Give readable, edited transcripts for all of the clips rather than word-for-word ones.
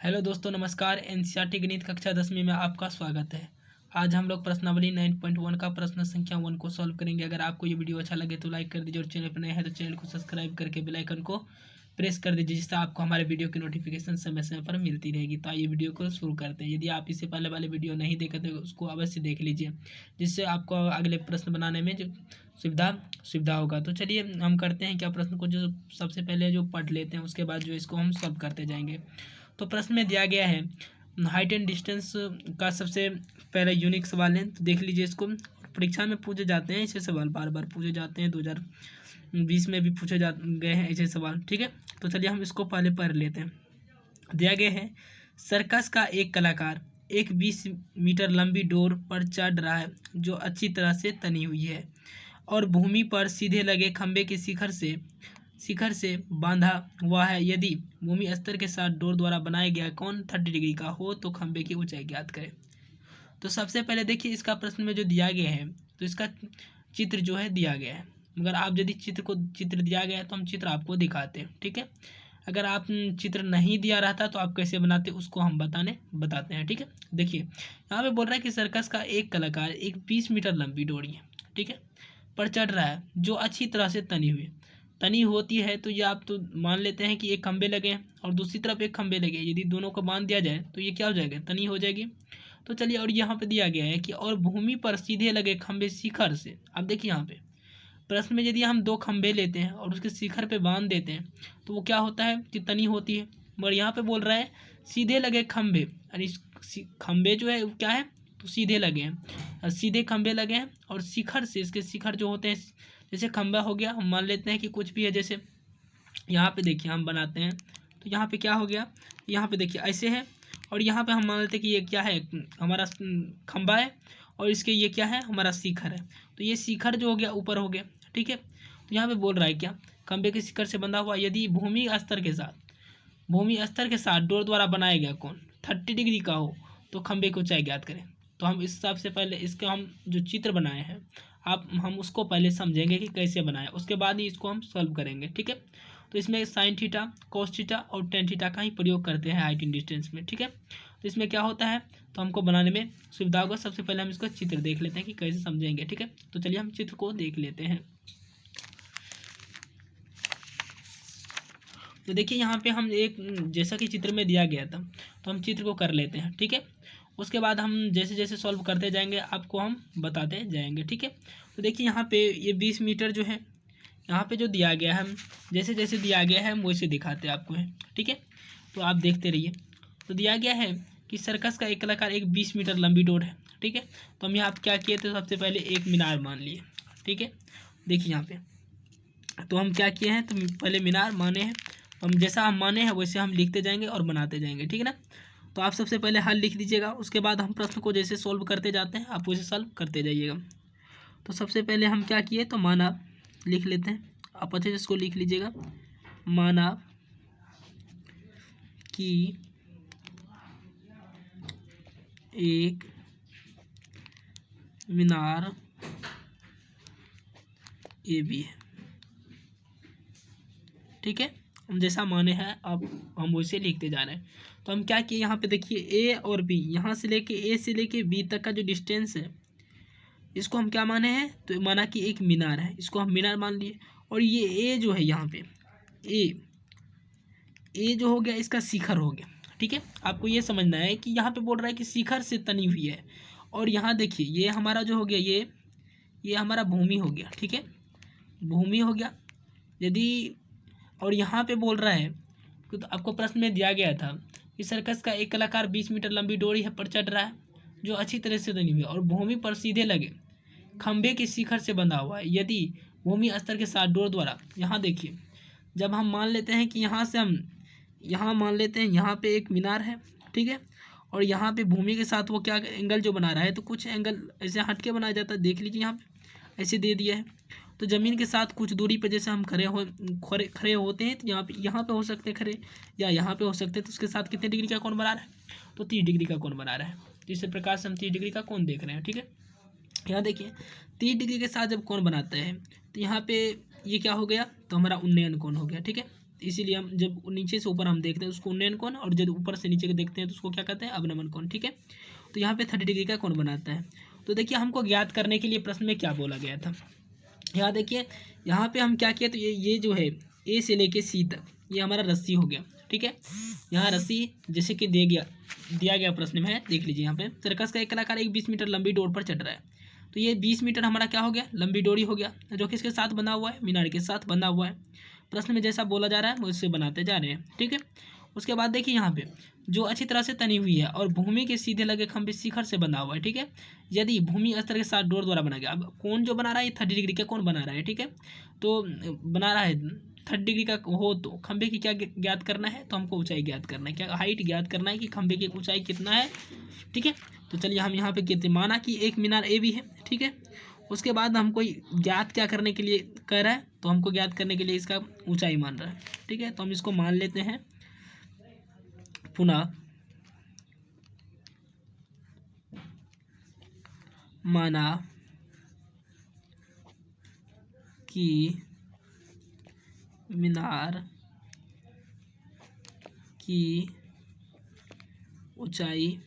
Hello दोस्तों, नमस्कार। NCERT गणित कक्षा 10वीं में आपका स्वागत है। आज हम लोग प्रश्नावली 9.1 का प्रश्न संख्या 1 को सॉल्व करेंगे। अगर आपको ये वीडियो अच्छा लगे तो लाइक कर दीजिए और चैनल पर नए हैं तो चैनल को सब्सक्राइब करके बेल आइकन को प्रेस कर दीजिए, जिससे आपको हमारे वीडियो की नोटिफिकेशन समय समय पर मिलती रहेगी। तो आइए वीडियो को शुरू करते हैं। यदि आप इससे पहले वाले वीडियो नहीं देखे तो उसको अवश्य देख लीजिए, जिससे आपको अगले प्रश्न बनाने में जो सुविधा होगा। तो चलिए हम करते हैं क्या, प्रश्न को जो सबसे पहले जो पढ़ लेते हैं, उसके बाद जो इसको हम सॉल्व करते जाएंगे। तो प्रश्न में दिया गया है हाइट एंड डिस्टेंस का सबसे पहले यूनिक सवाल है। तो देख लीजिए, इसको परीक्षा में पूछे जाते हैं ऐसे सवाल, बार बार पूछे जाते हैं। 2020 में भी पूछे जा गए हैं ऐसे सवाल, ठीक है। तो चलिए हम इसको पहले पढ़ लेते हैं। दिया गया है, सर्कस का एक कलाकार एक 20 मीटर लंबी डोर पर चढ़ रहा है जो अच्छी तरह से तनी हुई है और भूमि पर सीधे लगे खंभे के शिखर से बांधा हुआ है। यदि भूमि स्तर के साथ डोर द्वारा बनाया गया कोण 30 डिग्री का हो तो खंभे की ऊंचाई ज्ञात करें। तो सबसे पहले देखिए, इसका प्रश्न में जो दिया गया है तो इसका चित्र जो है दिया गया है। मगर आप यदि चित्र दिया गया है तो हम चित्र आपको दिखाते हैं, ठीक है। अगर आप चित्र नहीं दिया रहता तो आप कैसे बनाते उसको हम बताते हैं, ठीक है। देखिए, यहाँ पे बोल रहा है कि सर्कस का एक कलाकार एक 20 मीटर लंबी डोरी है, ठीक है, पर चढ़ रहा है जो अच्छी तरह से तनी होती है। तो ये आप तो मान लेते हैं कि एक खंबे लगे हैं और दूसरी तरफ एक खंबे लगे। यदि दोनों को बांध दिया जाए तो ये क्या हो जाएगा, तनी हो जाएगी। तो चलिए, और यहाँ पे दिया गया है कि और भूमि पर सीधे लगे खंबे शिखर से। अब देखिए, यहाँ पे प्रश्न में यदि हम 2 खंबे लेते हैं और उसके शिखर पे बांध देते हैं तो वो क्या होता है कि तनी होती है। मगर यहाँ पे बोल रहा है सीधे लगे खंबे, यानी खंबे जो है वो क्या है, तो सीधे लगे हैं, सीधे खंबे लगे हैं और शिखर से, इसके शिखर जो होते हैं, जैसे खंबा हो गया, हम मान लेते हैं कि कुछ भी है। जैसे यहाँ पे देखिए हम बनाते हैं तो यहाँ पे क्या हो गया, यहाँ पे देखिए ऐसे है और यहाँ पे हम मान लेते हैं कि ये क्या है, हमारा खंबा है और इसके ये क्या है, हमारा शिखर है। तो ये शिखर जो हो गया ऊपर हो गया, ठीक है। तो यहाँ पे बोल रहा है क्या, खंबे के शिखर से बंधा हुआ यदि भूमि स्तर के साथ डोर द्वारा बनाया गया कोण 30 डिग्री का हो तो खंबे की ऊंचाई ज्ञात करें। तो हम इस हिसाब से पहले इसके हम जो चित्र बनाए हैं हम उसको पहले समझेंगे कि कैसे बनाए, उसके बाद ही इसको हम सॉल्व करेंगे, ठीक है। तो इसमें साइन थीटा, कोस थीटा और टेन थीटा का ही प्रयोग करते हैं हाइट एंड डिस्टेंस में, ठीक है। तो इसमें क्या होता है, तो हमको बनाने में सुविधा होगा। सबसे पहले हम इसको चित्र देख लेते हैं कि कैसे समझेंगे, ठीक है। तो चलिए हम चित्र को देख लेते हैं। तो देखिए, यहाँ पे हम एक जैसा कि चित्र में दिया गया था तो हम चित्र को कर लेते हैं, ठीक है। उसके बाद हम जैसे जैसे सॉल्व करते जाएंगे आपको हम बताते जाएंगे, ठीक है। तो देखिए, यहाँ पे ये 20 मीटर जो है, यहाँ पे जो दिया गया है, हम जैसे जैसे दिया गया है हम वैसे दिखाते हैं आपको है, ठीक है। तो आप देखते रहिए। तो दिया गया है कि सर्कस का एक कलाकार एक 20 मीटर लंबी डोर है, ठीक है। तो हम यहाँ क्या किए थे, सबसे पहले एक मीनार मान लिए, ठीक है। देखिए यहाँ पे तो हम क्या किए हैं, तो पहले मीनार माने हैं, हम जैसा हम माने हैं वैसे हम लिखते जाएंगे और बनाते जाएंगे, ठीक है ना। तो आप सबसे पहले हल लिख दीजिएगा, उसके बाद हम प्रश्न को जैसे सॉल्व करते जाते हैं आप वैसे सॉल्व करते जाइएगा। तो सबसे पहले हम क्या किए, तो माना लिख लेते हैं, आप अच्छे से इसको लिख लीजिएगा। माना कि एक मीनार ए बी है, ठीक है। हम जैसा माने हैं अब हम वैसे लिखते जा रहे हैं। तो हम क्या किए, यहाँ पे देखिए ए और बी, यहाँ से लेके ए से लेके बी तक का जो डिस्टेंस है इसको हम क्या माने हैं, तो माना कि एक मीनार है, इसको हम मीनार मान लिए। और ये ए जो है, यहाँ पे ए जो हो गया इसका शिखर हो गया, ठीक है। आपको ये समझना है कि यहाँ पे बोल रहा है कि शिखर से तनी हुई है। और यहाँ देखिए ये हमारा जो हो गया, ये हमारा भूमि हो गया, ठीक है, भूमि हो गया। यदि और यहाँ पे बोल रहा है कि तो आपको प्रश्न में दिया गया था कि सर्कस का एक कलाकार 20 मीटर लंबी डोरी है पर चढ़ रहा है जो अच्छी तरह से तनी हुई है और भूमि पर सीधे लगे खंबे के शिखर से बंधा हुआ है। यदि भूमि स्तर के साथ डोर द्वारा, यहाँ देखिए, जब हम मान लेते हैं कि यहाँ से हम यहाँ मान लेते हैं यहाँ पे एक मीनार है, ठीक है। और यहाँ पे भूमि के साथ वो क्या एंगल जो बना रहा है, तो कुछ एंगल ऐसे हट के बनाया जाता है, देख लीजिए यहाँ पे ऐसे दे दिया है। तो ज़मीन के साथ कुछ दूरी पर जैसे हम खड़े होते हैं, तो यहाँ पे हो सकते हैं खड़े, या यहाँ पे हो सकते हैं। तो उसके साथ कितने डिग्री का कोण बना रहा है, तो 30 डिग्री का कोण बना रहा है। तो इस प्रकार से हम 30 डिग्री का कोण देख रहे हैं, ठीक है। यहाँ देखिए 30 डिग्री के साथ जब कोण बनाते हैं तो यहाँ पे ये क्या हो गया, तो हमारा उन्नयन कोण हो गया, ठीक है। इसीलिए हम जब नीचे से ऊपर हम देखते हैं उसको उन्नयन कोण, और जब ऊपर से नीचे देखते हैं तो उसको क्या कहते हैं, अवनमन कोण। ठीक है, तो यहाँ पे 30 डिग्री का कोण बनाता है। तो देखिए हमको ज्ञात करने के लिए प्रश्न में क्या बोला गया था, यहाँ देखिए यहाँ पे हम क्या किए, तो ये जो है ए से लेके सी तक ये हमारा रस्सी हो गया। ठीक है, यहाँ रस्सी जैसे कि दिया गया प्रश्न में है, देख लीजिए यहाँ पे सर्कस का एक कलाकार एक 20 मीटर लंबी डोर पर चढ़ रहा है। तो ये 20 मीटर हमारा क्या हो गया, लंबी डोरी हो गया, जो किसके साथ बंधा हुआ है, मीनार के साथ बंधा हुआ है। प्रश्न में जैसा बोला जा रहा है वो इससे बनाते जा रहे हैं। ठीक है, उसके बाद देखिए यहाँ पे जो अच्छी तरह से तनी हुई है और भूमि के सीधे लगे खंभे शिखर से बंधा हुआ है। ठीक है, यदि भूमि स्तर के साथ डोर द्वारा बना गया, अब कौन जो बना रहा है, ये 30 डिग्री का कौन बना रहा है। ठीक है, तो बना रहा है 30 डिग्री का हो तो खंभे की क्या ज्ञात करना है, तो हमको ऊंचाई ज्ञात करना है, क्या हाइट ज्ञात करना है कि खंभे की ऊंचाई कितना है। ठीक है, तो चलिए हम यहाँ पे कहते माना कि एक मीनार ए भी है। ठीक है, उसके बाद हमको ज्ञात क्या करने के लिए कह रहा है, तो हमको ज्ञात करने के लिए इसका ऊंचाई मान रहा है। ठीक है, तो हम इसको मान लेते हैं पुनः माना कि मीनार की ऊंचाई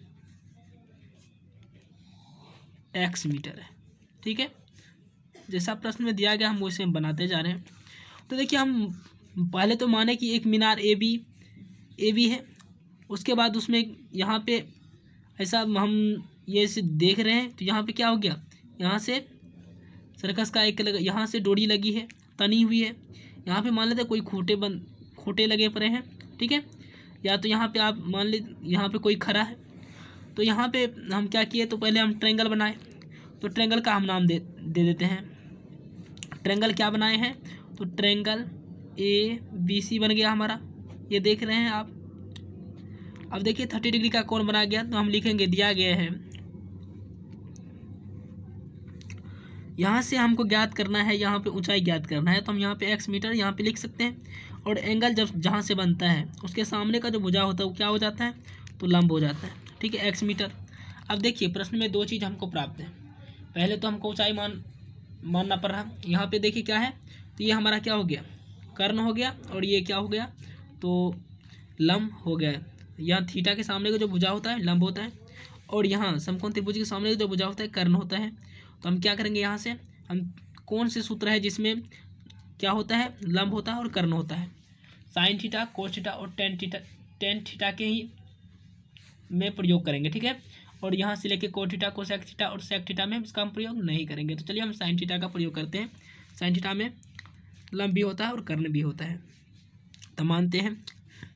x मीटर है। ठीक है, जैसा प्रश्न में दिया गया हम वैसे बनाते जा रहे हैं। तो देखिए हम पहले तो माने कि एक मीनार ए बी है, उसके बाद उसमें यहाँ पे ऐसा हम ये से देख रहे हैं, तो यहाँ पे क्या हो गया, यहाँ से सर्कस का एक यहाँ से डोरी लगी है, तनी हुई है, यहाँ पे मान लेते कोई खोटे लगे पड़े हैं। ठीक है, या तो यहाँ पे आप मान ले यहाँ पे कोई खड़ा है, तो यहाँ पे हम क्या किए, तो पहले हम ट्रायंगल बनाए, तो ट्रायंगल का हम नाम दे देते हैं। ट्रायंगल क्या बनाए हैं, तो ट्रायंगल ABC बन गया हमारा, ये देख रहे हैं आप। अब देखिए 30 डिग्री का कोण बना गया, तो हम लिखेंगे दिया गया है, यहाँ से हमको ज्ञात करना है, यहाँ पे ऊंचाई ज्ञात करना है, तो हम यहाँ पे x मीटर यहाँ पे लिख सकते हैं। और एंगल जब जहाँ से बनता है उसके सामने का जो भुजा होता है वो क्या हो जाता है, तो लंब हो जाता है। ठीक है, x मीटर। अब देखिए प्रश्न में दो चीज़ हमको प्राप्त है, पहले तो हमको ऊंचाई मानना पड़ रहा। यहाँ पे देखिए क्या है, तो ये हमारा क्या हो गया, कर्ण हो गया, और ये क्या हो गया, तो लंब हो गया। यहाँ थीटा के सामने का जो भुजा होता है लंब होता है, और यहाँ समकोण त्रिभुज के सामने का जो भुजा होता है कर्ण होता है। तो हम क्या करेंगे, यहाँ से हम कौन से सूत्र है जिसमें क्या होता है, लंब होता है और कर्ण होता है, साइन थीटा, कोस थीटा और टेन थीटा के ही में प्रयोग करेंगे। ठीक है, और यहाँ से लेके कोस थीटा, कोसेक थीटा और सेक थीटा में इसका हम प्रयोग नहीं करेंगे। तो चलिए हम साइन थीटा का प्रयोग करते हैं। साइन थीटा में लंब भी होता है और कर्ण भी होता है, तो मानते हैं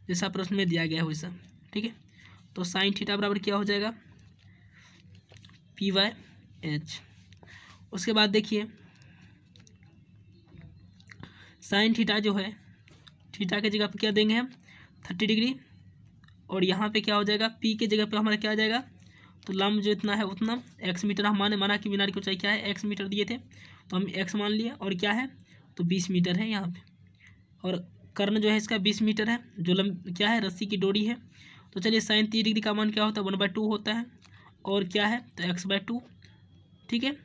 जैसा प्रश्न में दिया गया है वैसा। ठीक है, तो साइन थीटा बराबर क्या हो जाएगा, P/H। उसके बाद देखिए साइन थीटा जो है, थीटा की जगह पे क्या देंगे हम, 30 डिग्री, और यहाँ पे क्या हो जाएगा, P के जगह पे हमारा क्या आ जाएगा, तो लंब जो इतना है उतना x मीटर। हम माना कि मीनार की ऊंचाई क्या है, x मीटर दिए थे, तो हम x मान लिए, और क्या है, तो 20 मीटर है यहाँ पे, और कर्ण जो है इसका 20 मीटर है, जो लंब क्या है, रस्सी की डोरी है। तो चलिए साइन 30 डिग्री का मान क्या होता है, 1/2 होता है, और क्या है, तो x/2। ठीक है,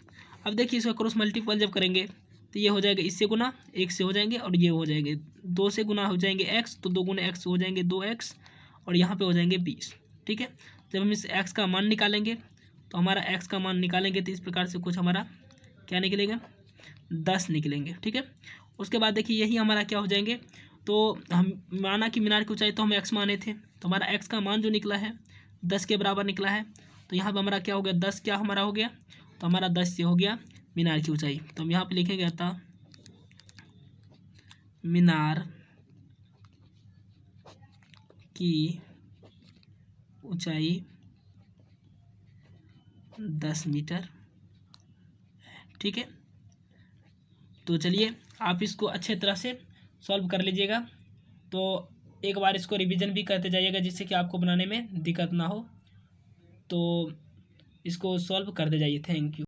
अब देखिए इसका क्रॉस मल्टीपल जब करेंगे तो ये हो जाएगा, इससे गुना 1 से हो जाएंगे, और ये हो जाएंगे 2 से गुना हो जाएंगे x, तो 2 गुना x हो जाएंगे 2x, और यहाँ पे हो जाएंगे 20। ठीक है, जब हम इस x का मान निकालेंगे, तो हमारा x का मान निकालेंगे तो इस प्रकार से कुछ हमारा क्या निकलेगा, 10 निकलेंगे। ठीक है, उसके बाद देखिए यही हमारा क्या हो जाएंगे, तो हम माना कि मीनार की ऊंचाई तो हम x माने थे, तो हमारा x का मान जो निकला है 10 के बराबर निकला है। तो यहाँ पर हमारा क्या हो गया, 10 क्या हमारा हो गया, तो हमारा 10 से हो गया मीनार की ऊंचाई। तो हम यहाँ पे लिखेंगे अतः मीनार की ऊंचाई 10 मीटर। ठीक है, तो चलिए आप इसको अच्छे तरह से सॉल्व कर लीजिएगा, तो एक बार इसको रिवीजन भी करते जाइएगा जिससे कि आपको बनाने में दिक्कत ना हो। तो इसको सॉल्व करते जाइए। Thank you.